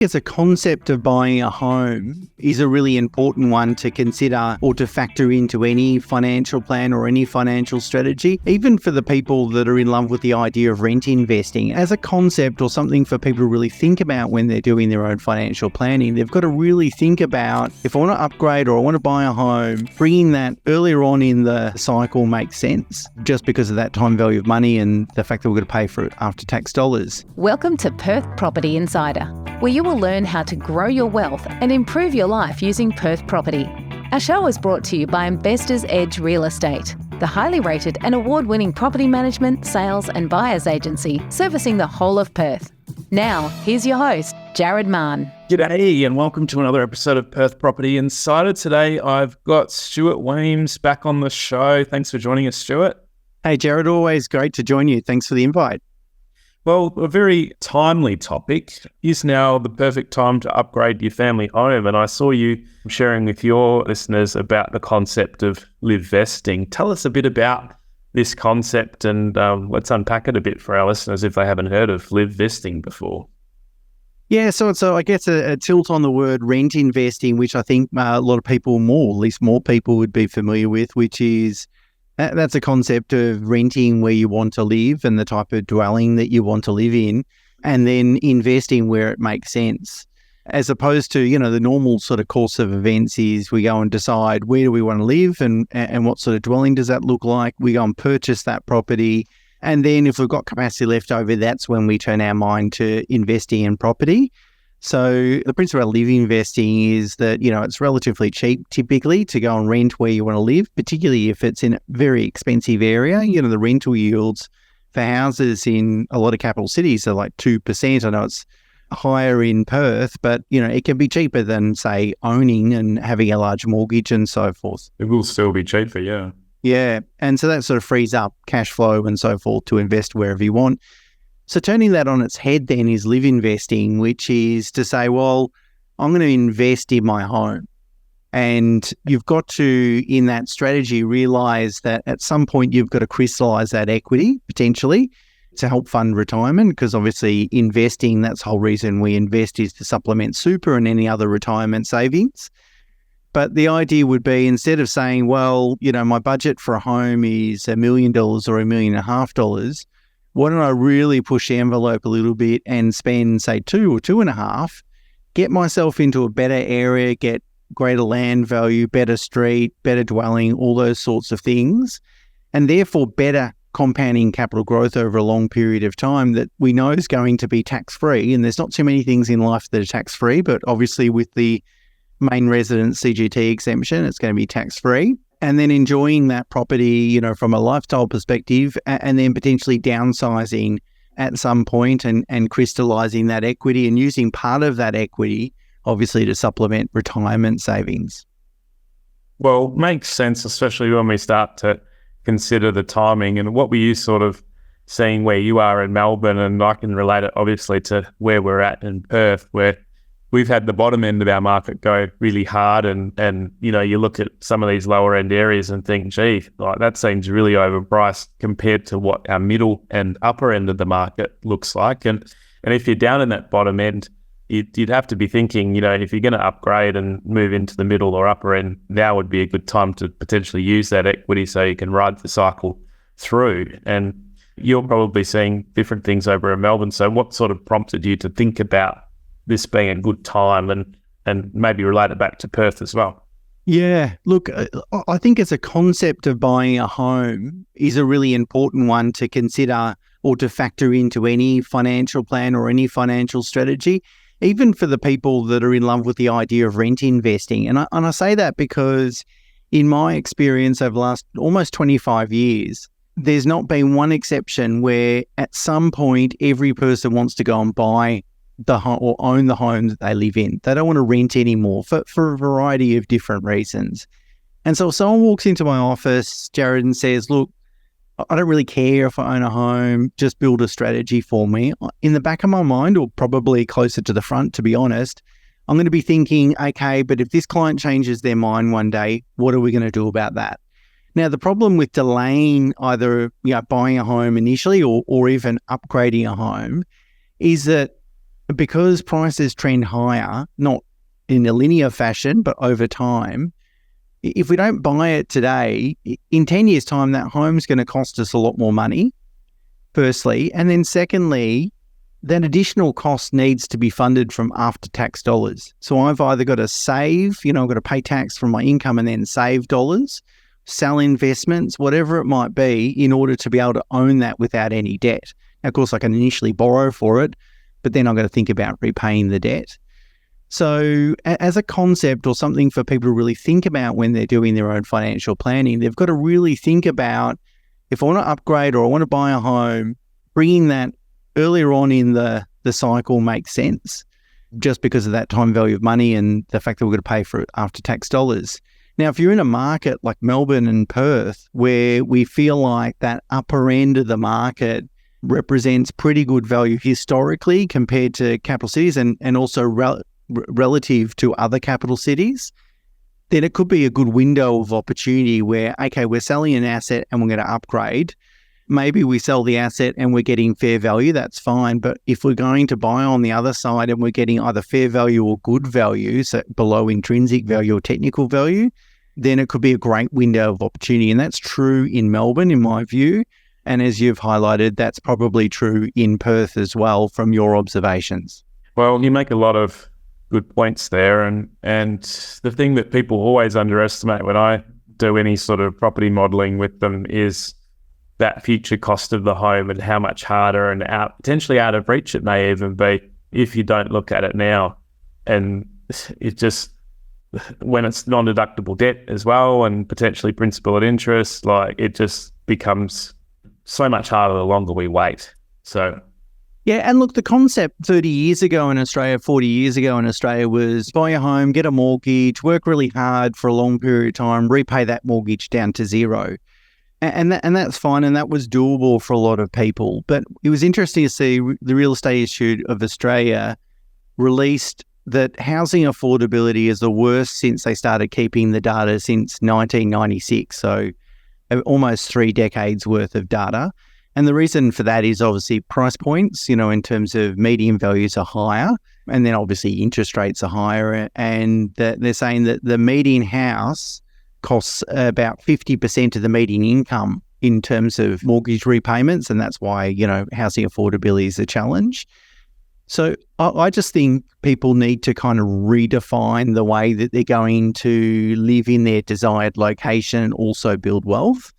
As a concept of buying a home is a really important one to consider or to factor into any financial plan or any financial strategy, even for the people that are in love with the idea of rent investing. As a concept or something for people to really think about when they're doing their own financial planning, they've got to really think about, if I want to upgrade or I want to buy a home, bringing that earlier on in the cycle makes sense, just because of that time value of money and the fact that we're going to pay for it after tax dollars. Welcome to Perth Property Insider, where you will learn how to grow your wealth and improve your life using Perth property. Our show is brought to you by Investors Edge Real Estate, the highly rated and award-winning property management, sales and buyers agency servicing the whole of Perth. Now, here's your host, Jared Mann. G'day and welcome to another episode of Perth Property Insider. Today I've got Stuart Wemyss back on the show. Thanks for joining us, Stuart. Hey Jared, always great to join you. Thanks for the invite. Well, a very timely topic. Is now the perfect time to upgrade your family home? And I saw you sharing with your listeners about the concept of Livevesting. Tell us a bit about this concept and let's unpack it a bit for our listeners if they haven't heard of Livevesting before. Yeah, so I guess a tilt on the word rent investing, which I think a lot of people at least more people would be familiar with, which is that's a concept of renting where you want to live and the type of dwelling that you want to live in, and then investing where it makes sense. As opposed to, the normal sort of course of events is we go and decide where do we want to live and what sort of dwelling does that look like. We go and purchase that property. And then if we've got capacity left over, that's when we turn our mind to investing in property. So the principle of Liveinvesting is that, it's relatively cheap typically to go and rent where you want to live, particularly if it's in a very expensive area. The rental yields for houses in a lot of capital cities are like 2%. I know it's higher in Perth, but, it can be cheaper than, say, owning and having a large mortgage and so forth. It will still be cheaper, yeah. Yeah. And so that sort of frees up cash flow and so forth to invest wherever you want. So turning that on its head then is Liveinvesting, which is to say, well, I'm going to invest in my home. And you've got to, in that strategy, realize that at some point you've got to crystallize that equity potentially to help fund retirement, because obviously investing, that's the whole reason we invest, is to supplement super and any other retirement savings. But the idea would be, instead of saying, well, my budget for a home is $1 million or $1.5 million, why don't I really push the envelope a little bit and spend, say, 2 or 2.5, get myself into a better area, get greater land value, better street, better dwelling, all those sorts of things, and therefore better compounding capital growth over a long period of time that we know is going to be tax-free. And there's not too many things in life that are tax-free, but obviously with the main residence CGT exemption, it's going to be tax-free. And then enjoying that property, from a lifestyle perspective, and then potentially downsizing at some point and crystallizing that equity and using part of that equity, obviously, to supplement retirement savings. Well, makes sense, especially when we start to consider the timing. And what were you sort of seeing where you are in Melbourne? And I can relate it obviously to where we're at in Perth, where we've had the bottom end of our market go really hard, and you look at some of these lower end areas and think, gee, like that seems really overpriced compared to what our middle and upper end of the market looks like. And if you're down in that bottom end, you'd have to be thinking, if you're going to upgrade and move into the middle or upper end, now would be a good time to potentially use that equity so you can ride the cycle through. And you're probably seeing different things over in Melbourne. So what sort of prompted you to think about this being a good time and maybe relate it back to Perth as well? Yeah, look, I think as a concept of buying a home is a really important one to consider or to factor into any financial plan or any financial strategy, even for the people that are in love with the idea of rent investing. And I say that because in my experience over the last almost 25 years, there's not been one exception where at some point every person wants to go and buy the home or own the home that they live in. They don't want to rent anymore for a variety of different reasons. And so if someone walks into my office, Jared, and says, look, I don't really care if I own a home, just build a strategy for me. In the back of my mind, or probably closer to the front, to be honest, I'm going to be thinking, okay, but if this client changes their mind one day, what are we going to do about that? Now, the problem with delaying either buying a home initially or even upgrading a home is that because prices trend higher, not in a linear fashion, but over time, if we don't buy it today, in 10 years' time, that home's going to cost us a lot more money, firstly. And then secondly, that additional cost needs to be funded from after-tax dollars. So I've either got to save, I've got to pay tax from my income and then save dollars, sell investments, whatever it might be, in order to be able to own that without any debt. Now, of course, I can initially borrow for it, but then I've got to think about repaying the debt. So as a concept or something for people to really think about when they're doing their own financial planning, they've got to really think about, if I want to upgrade or I want to buy a home, bringing that earlier on in the cycle makes sense, just because of that time value of money and the fact that we're going to pay for it after tax dollars. Now, if you're in a market like Melbourne and Perth, where we feel like that upper end of the market represents pretty good value historically compared to capital cities and also relative to other capital cities, then it could be a good window of opportunity where, okay, we're selling an asset and we're going to upgrade. Maybe we sell the asset and we're getting fair value, that's fine. But if we're going to buy on the other side and we're getting either fair value or good value, so below intrinsic value or technical value, then it could be a great window of opportunity. And that's true in Melbourne, in my view. And as you've highlighted, that's probably true in Perth as well from your observations. Well, you make a lot of good points there. And the thing that people always underestimate when I do any sort of property modelling with them is that future cost of the home and how much harder and potentially out of reach it may even be if you don't look at it now. And it just, when it's non-deductible debt as well and potentially principal and interest, like it just becomes so much harder the longer we wait. So yeah, and look, the concept 30 years ago in Australia, 40 years ago in Australia was buy a home, get a mortgage, work really hard for a long period of time, repay that mortgage down to zero. And that's fine, and that was doable for a lot of people. But it was interesting to see the Real Estate Institute of Australia released that housing affordability is the worst since they started keeping the data since 1996, so almost 3 decades worth of data. And the reason for that is obviously price points, in terms of median values are higher, and then obviously interest rates are higher. And they're saying that the median house costs about 50% of the median income in terms of mortgage repayments, and that's why, housing affordability is a challenge. So I just think people need to kind of redefine the way that they're going to live in their desired location and also build wealth.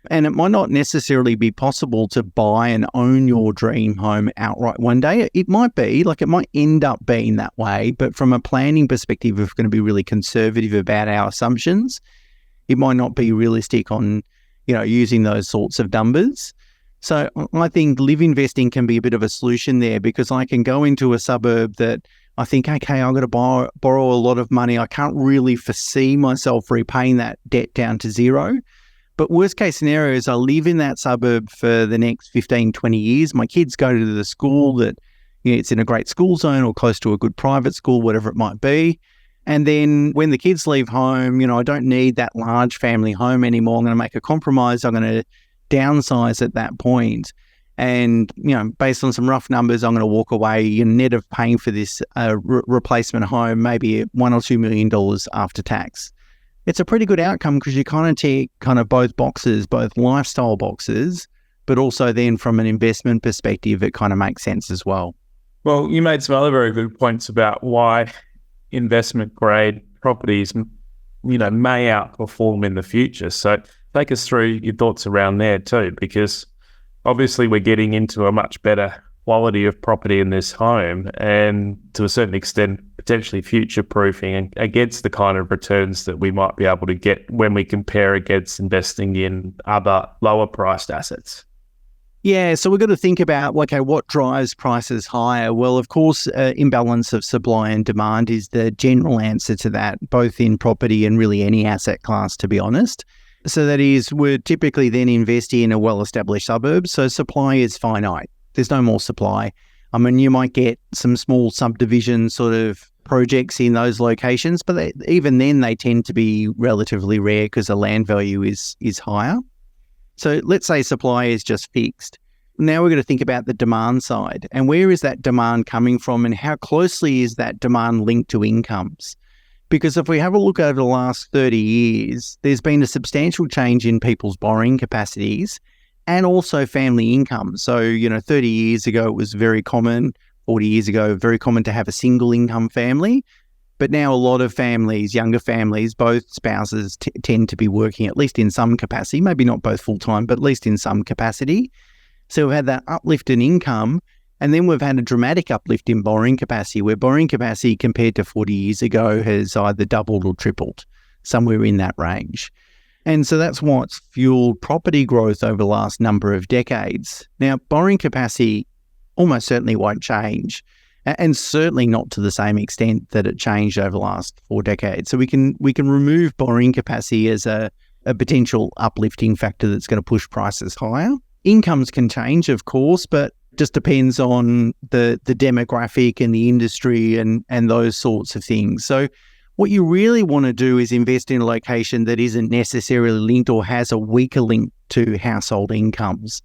And it might not necessarily be possible to buy and own your dream home outright one day. It might be, it might end up being that way, but from a planning perspective, if we're going to be really conservative about our assumptions, it might not be realistic on, using those sorts of numbers. So I think Liveinvesting can be a bit of a solution there, because I can go into a suburb that I think, okay, I've got to borrow a lot of money. I can't really foresee myself repaying that debt down to zero. But worst case scenario is I live in that suburb for the next 15, 20 years. My kids go to the school that, it's in a great school zone or close to a good private school, whatever it might be. And then when the kids leave home, I don't need that large family home anymore. I'm going to make a compromise. I'm going to downsize at that point. And, based on some rough numbers, I'm going to walk away net of paying for this replacement home, maybe $1 or $2 million after tax. It's a pretty good outcome because you kind of tick both boxes, both lifestyle boxes, but also then from an investment perspective, it kind of makes sense as well. Well, you made some other very good points about why investment grade properties, may outperform in the future. So take us through your thoughts around there too, because obviously we're getting into a much better quality of property in this home, and to a certain extent, potentially future-proofing against the kind of returns that we might be able to get when we compare against investing in other lower-priced assets. Yeah, so we've got to think about, okay, what drives prices higher? Well, of course, imbalance of supply and demand is the general answer to that, both in property and really any asset class, to be honest. So that is, we're typically then investing in a well-established suburb, so supply is finite. There's no more supply. I mean, you might get some small subdivision sort of projects in those locations, but even then they tend to be relatively rare because the land value is higher. So let's say supply is just fixed. now we're going to think about the demand side, and where is that demand coming from, and how closely is that demand linked to incomes? Because if we have a look over the last 30 years, there's been a substantial change in people's borrowing capacities and also family income. So, 30 years ago, it was very common, 40 years ago, very common to have a single income family. But now a lot of families, younger families, both spouses tend to be working at least in some capacity, maybe not both full-time, but at least in some capacity. So we've had that uplift in income, and then we've had a dramatic uplift in borrowing capacity, where borrowing capacity compared to 40 years ago has either doubled or tripled, somewhere in that range. And so that's what's fueled property growth over the last number of decades. Now, borrowing capacity almost certainly won't change, and certainly not to the same extent that it changed over the last 4 decades. So we can remove borrowing capacity as a potential uplifting factor that's going to push prices higher. Incomes can change, of course, but just depends on the demographic and the industry and those sorts of things. So what you really want to do is invest in a location that isn't necessarily linked or has a weaker link to household incomes.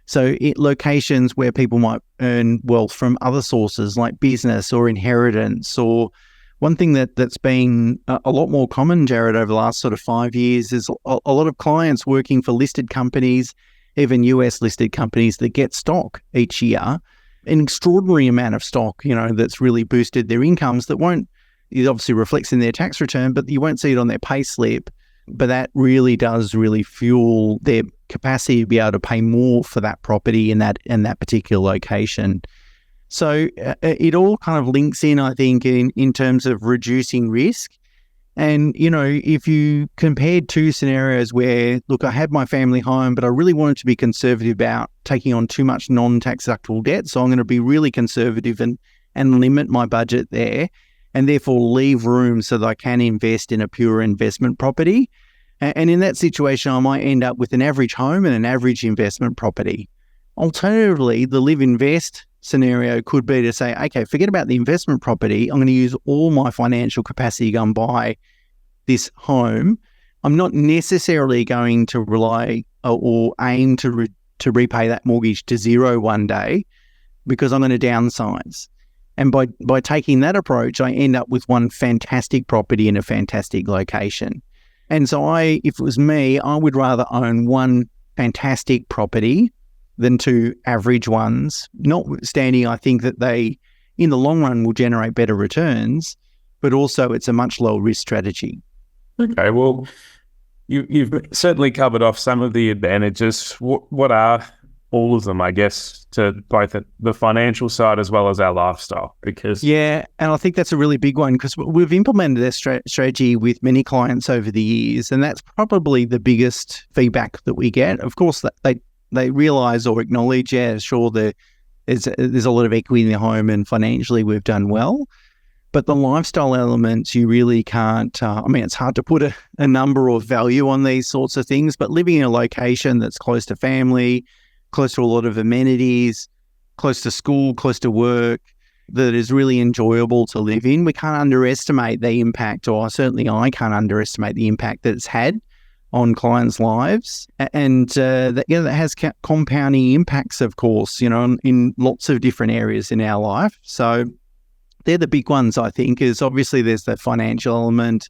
So locations where people might earn wealth from other sources like business or inheritance. Or one thing that's been a lot more common, Jared, over the last sort of 5 years is a lot of clients working for listed companies, even US listed companies that get stock each year, an extraordinary amount of stock, that's really boosted their incomes that it obviously reflects in their tax return, but you won't see it on their pay slip. But that really does fuel their capacity to be able to pay more for that property in that particular location. So it all kind of links in, I think, in terms of reducing risk. And, if you compared two scenarios where, look, I had my family home, but I really wanted to be conservative about taking on too much non-tax deductible debt. So I'm going to be really conservative and limit my budget there, and therefore leave room so that I can invest in a pure investment property. And in that situation, I might end up with an average home and an average investment property. Alternatively, the live invest scenario could be to say, okay, forget about the investment property. I'm going to use all my financial capacity to go and buy this home. I'm not necessarily going to rely or aim to repay that mortgage to zero one day, because I'm going to downsize. And by taking that approach, I end up with one fantastic property in a fantastic location. And so if it was me, I would rather own one fantastic property than two average ones, notwithstanding I think that they, in the long run, will generate better returns, but also it's a much lower risk strategy. Okay, well, you've certainly covered off some of the advantages. What are all of them, I guess, to both the financial side as well as our lifestyle? Because yeah, and I think that's a really big one, because we've implemented this strategy with many clients over the years, and that's probably the biggest feedback that we get. Of course, they realise or acknowledge, yeah, sure, there's a lot of equity in the home and financially we've done well, but the lifestyle elements you really can't, it's hard to put a number or value on these sorts of things, but living in a location that's close to family, close to a lot of amenities, close to school, close to work, that is really enjoyable to live in. We can't underestimate the impact, or certainly I can't underestimate the impact that it's had on clients' lives. And that has compounding impacts, of course, in lots of different areas in our life. So they're the big ones, I think, is obviously there's the financial element,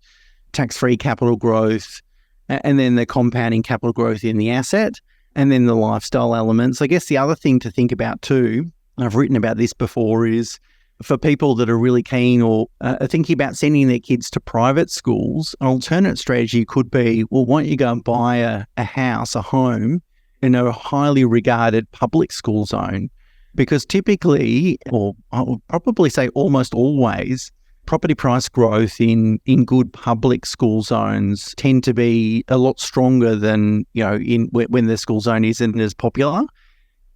tax-free capital growth, and then the compounding capital growth in the asset, and then the lifestyle elements. I guess the other thing to think about too, and I've written about this before, is for people that are really keen or are thinking about sending their kids to private schools, an alternate strategy could be, well, why don't you go and buy a house, a home, in a highly regarded public school zone? Because typically, or I would probably say almost always, property price growth in good public school zones tend to be a lot stronger than, when the school zone isn't as popular.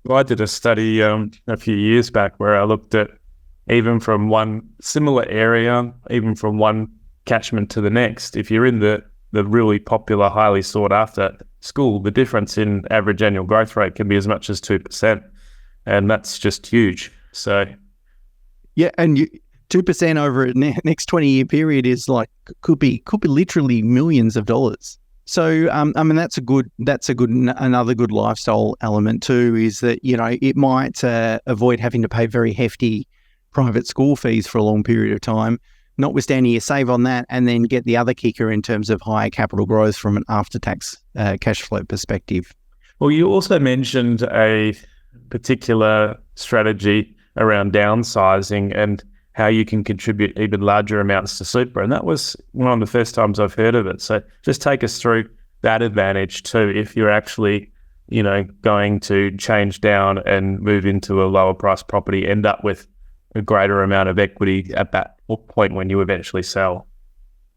Well, I did a study a few years back where I looked at even from one similar area, even from one catchment to the next. If you're in the really popular, highly sought after school, the difference in average annual growth rate can be as much as 2%. And that's just huge. So, yeah, and 2% over a next 20-year period is could be literally millions of dollars. So, I mean, another good lifestyle element too is that, it might avoid having to pay very hefty private school fees for a long period of time. Notwithstanding, you save on that and then get the other kicker in terms of higher capital growth from an after-tax cash flow perspective. Well, you also mentioned a particular strategy around downsizing and how you can contribute even larger amounts to super. And that was one of the first times I've heard of it. So just take us through that advantage too, if you're actually, going to change down and move into a lower price property, end up with a greater amount of equity at that point when you eventually sell.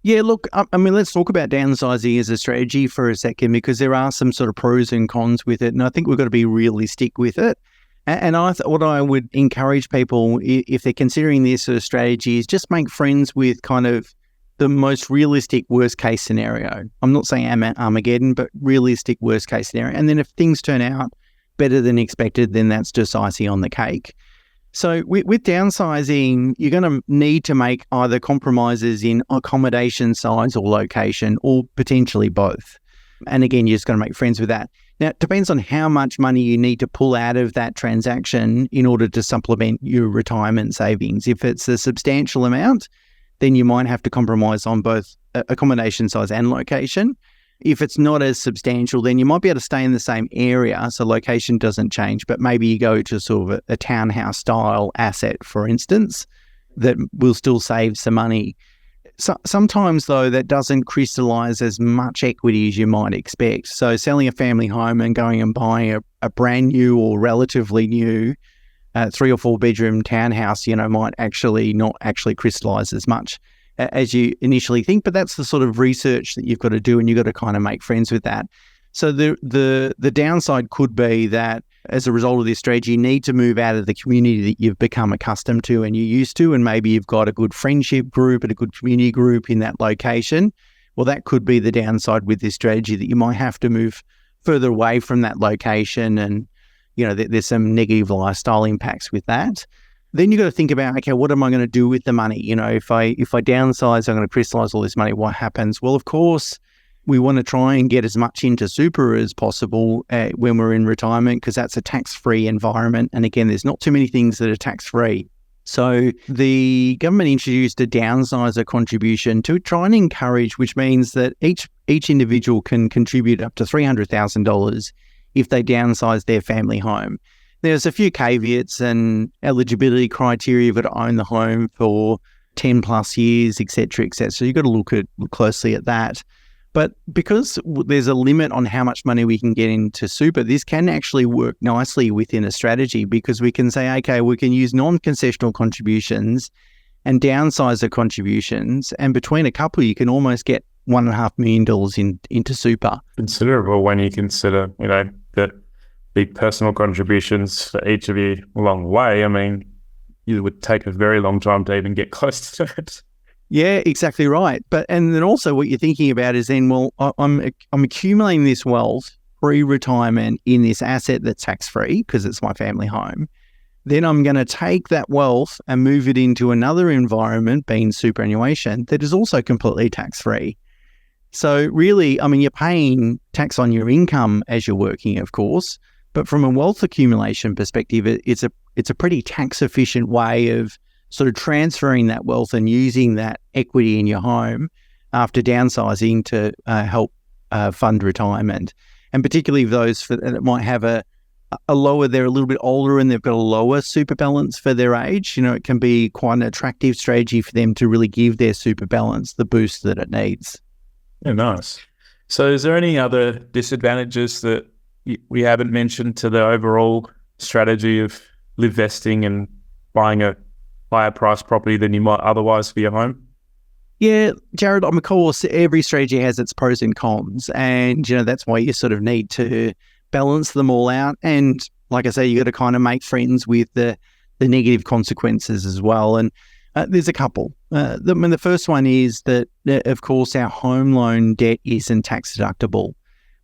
Yeah, look, I mean, let's talk about downsizing as a strategy for a second, because there are some sort of pros and cons with it. And I think we've got to be realistic with it. And what I would encourage people, if they're considering this as a strategy, is just make friends with kind of the most realistic worst case scenario. I'm not saying Armageddon, but realistic worst case scenario. And then if things turn out better than expected, then that's just icing on the cake. So with downsizing, you're going to need to make either compromises in accommodation size or location, or potentially both. And again, you're just going to make friends with that. Now, it depends on how much money you need to pull out of that transaction in order to supplement your retirement savings. If it's a substantial amount, then you might have to compromise on both accommodation size and location. If it's not as substantial, then you might be able to stay in the same area, so location doesn't change, but maybe you go to sort of a townhouse style asset, for instance, that will still save some money. So, sometimes, though, that doesn't crystallize as much equity as you might expect. So selling a family home and going and buying a brand new or relatively new 3 or 4 bedroom townhouse, might actually not actually crystallize as much as you initially think. But that's the sort of research that you've got to do, and you've got to kind of make friends with that. So the downside could be that as a result of this strategy, you need to move out of the community that you've become accustomed to and you're used to, and maybe you've got a good friendship group and a good community group in that location. Well, that could be the downside with this strategy, that you might have to move further away from that location, and there's some negative lifestyle impacts with that. Then you've got to think about, okay, what am I going to do with the money? If I downsize, I'm going to crystallize all this money. What happens? Well, of course, we want to try and get as much into super as possible when we're in retirement, because that's a tax-free environment. And again, there's not too many things that are tax-free. So the government introduced a downsizer contribution to try and encourage, which means that each individual can contribute up to $300,000 if they downsize their family home. There's a few caveats and eligibility criteria. You've got to own the home for 10 plus years, et cetera, et cetera. So you've got to look closely at that. But because there's a limit on how much money we can get into super, this can actually work nicely within a strategy, because we can say, okay, we can use non-concessional contributions and downsizer contributions, and between a couple, you can almost get $1.5 million into super. Considerable when you consider, that the personal contributions for each of you along the way. I mean, it would take a very long time to even get close to it. Yeah, exactly right. And then also what you're thinking about is then, well, I'm accumulating this wealth pre-retirement in this asset that's tax-free because it's my family home. Then I'm going to take that wealth and move it into another environment, being superannuation, that is also completely tax-free. So really, I mean, you're paying tax on your income as you're working, of course, but from a wealth accumulation perspective, it's a pretty tax-efficient way of sort of transferring that wealth and using that equity in your home after downsizing to help fund retirement. And particularly those that might have a lower, they're a little bit older and they've got a lower super balance for their age, it can be quite an attractive strategy for them to really give their super balance the boost that it needs. Yeah, nice. So is there any other disadvantages that we haven't mentioned to the overall strategy of Livevesting and buying a higher price property than you might otherwise for your home? Yeah, Jared, of course, every strategy has its pros and cons, and that's why you sort of need to balance them all out. And like I say, you got to kind of make friends with the negative consequences as well. And there's a couple. The first one is that, of course, our home loan debt isn't tax deductible,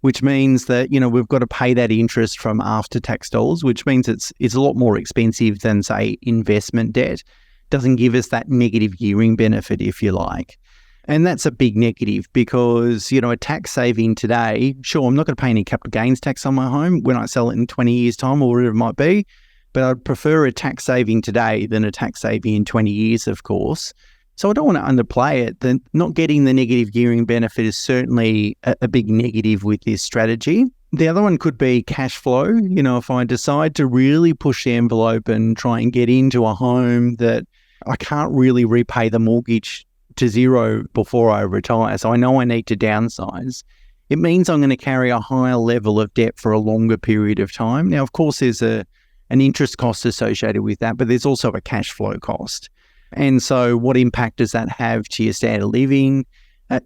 which means that we've got to pay that interest from after-tax dollars, which means it's a lot more expensive than, say, investment debt. Doesn't give us that negative gearing benefit, if you like. And that's a big negative because, a tax saving today, sure, I'm not going to pay any capital gains tax on my home when I sell it in 20 years' time or whatever it might be, but I'd prefer a tax saving today than a tax saving in 20 years, of course. So I don't want to underplay it. The not getting the negative gearing benefit is certainly a big negative with this strategy. The other one could be cash flow. If I decide to really push the envelope and try and get into a home that I can't really repay the mortgage to zero before I retire, so I know I need to downsize, it means I'm going to carry a higher level of debt for a longer period of time. Now, of course, there's an interest cost associated with that, but there's also a cash flow cost. And so what impact does that have to your standard of living?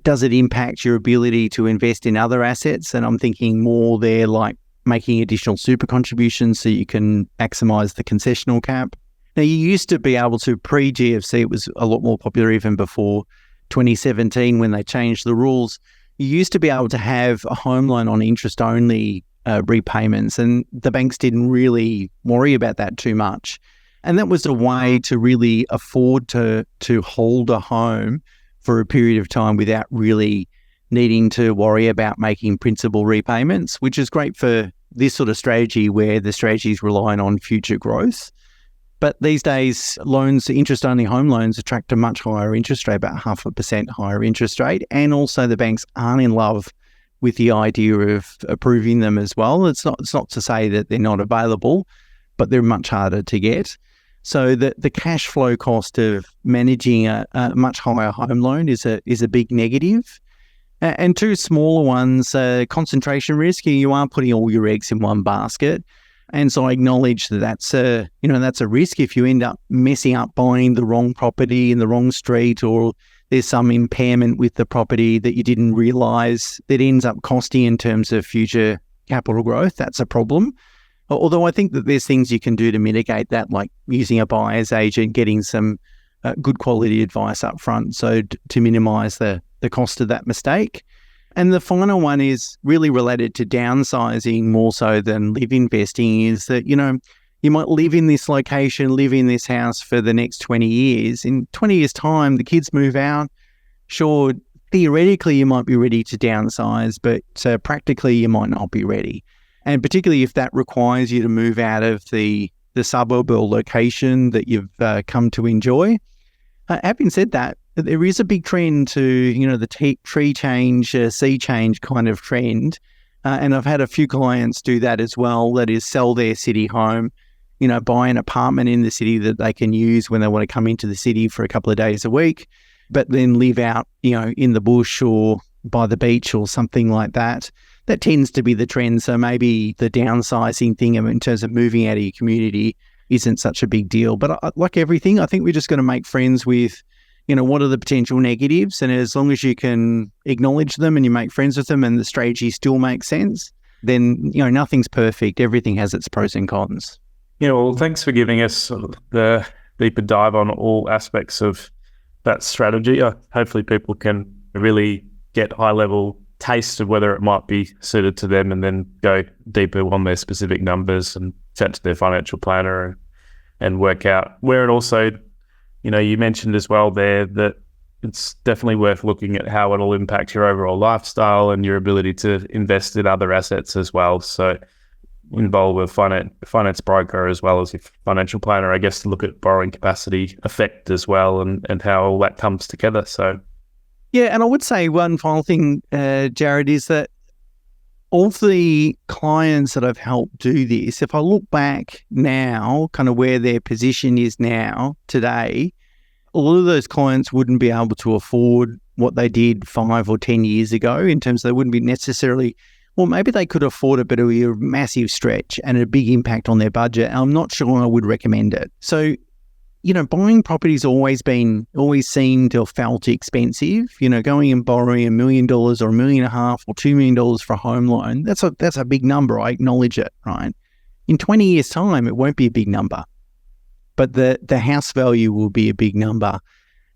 Does it impact your ability to invest in other assets? And I'm thinking more there like making additional super contributions so you can maximize the concessional cap. Now, you used to be able to, pre-GFC, it was a lot more popular even before 2017 when they changed the rules. You used to be able to have a home loan on interest-only repayments, and the banks didn't really worry about that too much. And that was a way to really afford to hold a home for a period of time without really needing to worry about making principal repayments, which is great for this sort of strategy where the strategy is relying on future growth. But these days, loans, interest-only home loans attract a much higher interest rate, about 0.5% higher interest rate. And also the banks aren't in love with the idea of approving them as well. It's not to say that they're not available, but they're much harder to get. So the cash flow cost of managing a much higher home loan is a big negative. And two smaller ones, concentration risk. You are putting all your eggs in one basket. And so I acknowledge that that's a risk if you end up messing up buying the wrong property in the wrong street, or there's some impairment with the property that you didn't realise that ends up costing in terms of future capital growth. That's a problem. Although I think that there's things you can do to mitigate that, like using a buyer's agent, getting some good quality advice up front, so to minimise the cost of that mistake. And the final one is really related to downsizing more so than live investing, is that, you might live in this location, live in this house for the next 20 years. In 20 years' time, the kids move out. Sure, theoretically, you might be ready to downsize, but practically you might not be ready. And particularly if that requires you to move out of the suburb or location that you've come to enjoy. Having said that, there is a big trend to, the tree change, sea change kind of trend. And I've had a few clients do that as well, that is sell their city home, buy an apartment in the city that they can use when they want to come into the city for a couple of days a week, but then live out, in the bush or by the beach or something like that. That tends to be the trend. So maybe the downsizing thing in terms of moving out of your community isn't such a big deal. But like everything, I think we're just going to make friends with, what are the potential negatives? And as long as you can acknowledge them and you make friends with them and the strategy still makes sense, then, nothing's perfect. Everything has its pros and cons. Yeah, well, thanks for giving us the deeper dive on all aspects of that strategy. Hopefully people can really get high-level taste of whether it might be suited to them, and then go deeper on their specific numbers and chat to their financial planner and work out where it also, you mentioned as well there that it's definitely worth looking at how it'll impact your overall lifestyle and your ability to invest in other assets as well. So involve a finance broker as well as your financial planner, I guess, to look at borrowing capacity effect as well, and how all that comes together. So yeah, and I would say one final thing, Jared, is that of the clients that I've helped do this, if I look back now, kind of where their position is now, today, a lot of those clients wouldn't be able to afford what they did 5 or 10 years ago, in terms of they wouldn't be necessarily, well, maybe they could afford it, but it would be a massive stretch and a big impact on their budget. I'm not sure I would recommend it. So, buying property's always seemed or felt expensive. Going and borrowing $1 million or $1.5 million or $2 million for a home loan, that's a big number. I acknowledge it, right? In 20 years' time, it won't be a big number, but the house value will be a big number.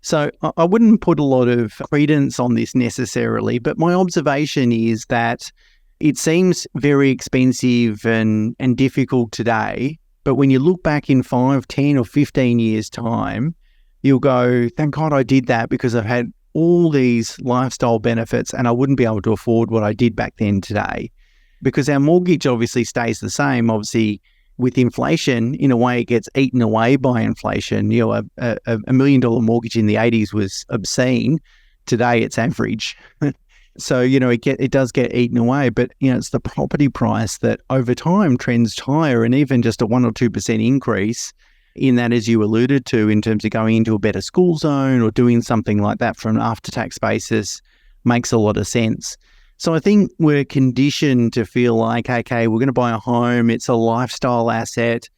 So I wouldn't put a lot of credence on this necessarily, but my observation is that it seems very expensive and difficult today. But when you look back in 5, 10 or 15 years' time, you'll go, thank God I did that, because I've had all these lifestyle benefits and I wouldn't be able to afford what I did back then today, because our mortgage obviously stays the same. Obviously, with inflation, in a way, it gets eaten away by inflation. You know, a $1 million mortgage in the 80s was obscene. Today, it's average. So, you know, it does get eaten away, but, you know, it's the property price that over time trends higher, and even just a 1 or 2% increase in that, as you alluded to, in terms of going into a better school zone or doing something like that from an after-tax basis makes a lot of sense. So I think we're conditioned to feel like, okay, we're going to buy a home. It's a lifestyle asset.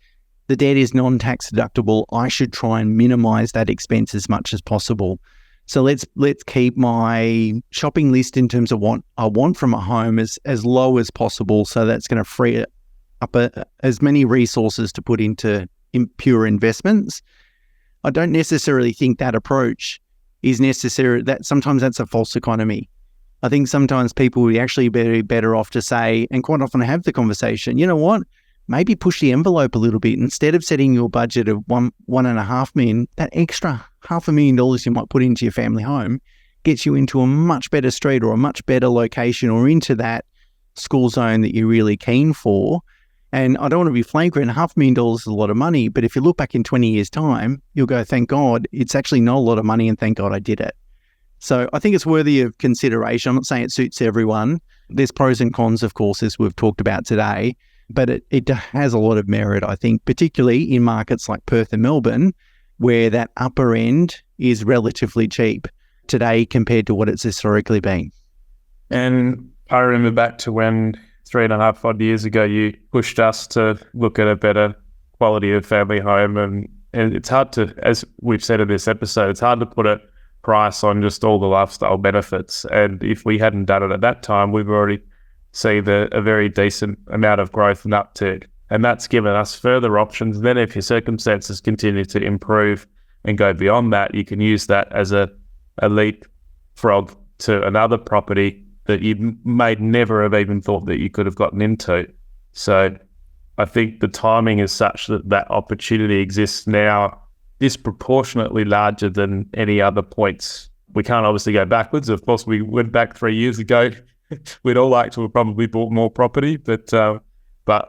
The debt is non-tax deductible. I should try and minimize that expense as much as possible. So let's keep my shopping list in terms of what I want from a home as low as possible. So that's going to free up as many resources to put into pure investments. I don't necessarily think that approach is necessary. That sometimes that's a false economy. I think sometimes people would actually be better off to say, and quite often have the conversation, you know what, maybe push the envelope a little bit. Instead of setting your budget of $1.5 million, that extra $500,000 you might put into your family home gets you into a much better street or a much better location or into that school zone that you're really keen for. And I don't want to be flagrant, $500,000 is a lot of money, but if you look back in 20 years' time, you'll go, thank God, it's actually not a lot of money and thank God I did it. So I think it's worthy of consideration. I'm not saying it suits everyone. There's pros and cons, of course, as we've talked about today, but it has a lot of merit, I think, particularly in markets like Perth and Melbourne, where that upper end is relatively cheap today compared to what it's historically been. And I remember back to when 3.5 odd years ago, you pushed us to look at a better quality of family home. And it's hard to, as we've said in this episode, it's hard to put a price on just all the lifestyle benefits. And if we hadn't done it at that time, we've already seen a very decent amount of growth and uptick. And that's given us further options. Then if your circumstances continue to improve and go beyond that, you can use that as a leapfrog to another property that you may never have even thought that you could have gotten into. So I think the timing is such that that opportunity exists now disproportionately larger than any other points. We can't obviously go backwards. Of course, we went back 3 years ago. We'd all like to have probably bought more property, but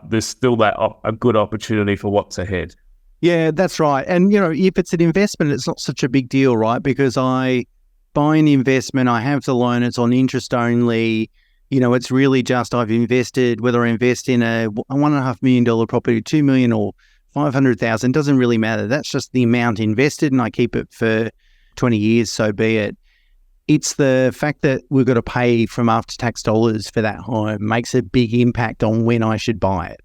there's still a good opportunity for what's ahead. Yeah, that's right. And, you know, if it's an investment, it's not such a big deal, right? Because I buy an investment, I have the loan, it's on interest only. You know, it's really just I've invested, whether I invest in a $1.5 million property, $2 million or $500,000, doesn't really matter. That's just the amount invested and I keep it for 20 years, so be it. It's the fact that we've got to pay from after-tax dollars for that home makes a big impact on when I should buy it,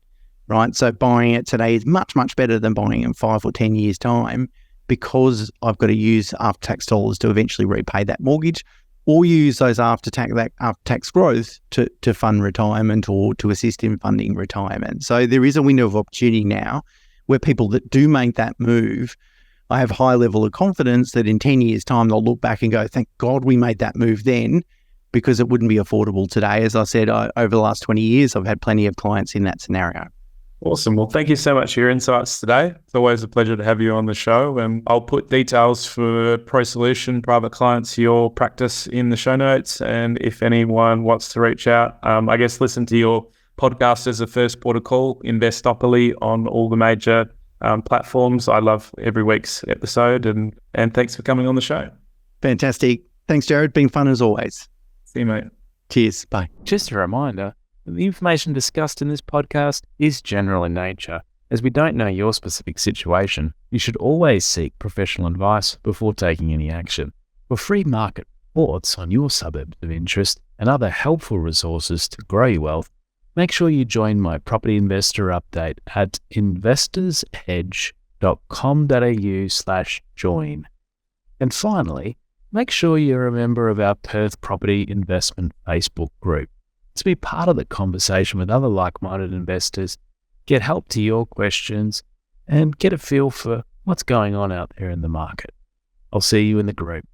right? So buying it today is much, much better than buying it in 5 or 10 years' time, because I've got to use after-tax dollars to eventually repay that mortgage or use those after-tax growth to fund retirement or to assist in funding retirement. So there is a window of opportunity now where people that do make that move, I have high level of confidence that in 10 years' time, they'll look back and go, thank God we made that move then, because it wouldn't be affordable today. As I said, over the last 20 years, I've had plenty of clients in that scenario. Awesome. Well, thank you so much for your insights today. It's always a pleasure to have you on the show. And I'll put details for Pro Solution Private Clients, your practice, in the show notes. And if anyone wants to reach out, I guess listen to your podcast as a first port of call, Investopoly, on all the major platforms. I love every week's episode, and thanks for coming on the show. Fantastic. Thanks, Jared. Been fun as always. See you, mate. Cheers. Bye. Just a reminder, the information discussed in this podcast is general in nature. As we don't know your specific situation, you should always seek professional advice before taking any action. For free market reports on your suburbs of interest and other helpful resources to grow your wealth, make sure you join my property investor update at investorsedge.com.au/join. And finally, make sure you're a member of our Perth Property Investment Facebook group to be part of the conversation with other like-minded investors, get help to your questions, and get a feel for what's going on out there in the market. I'll see you in the group.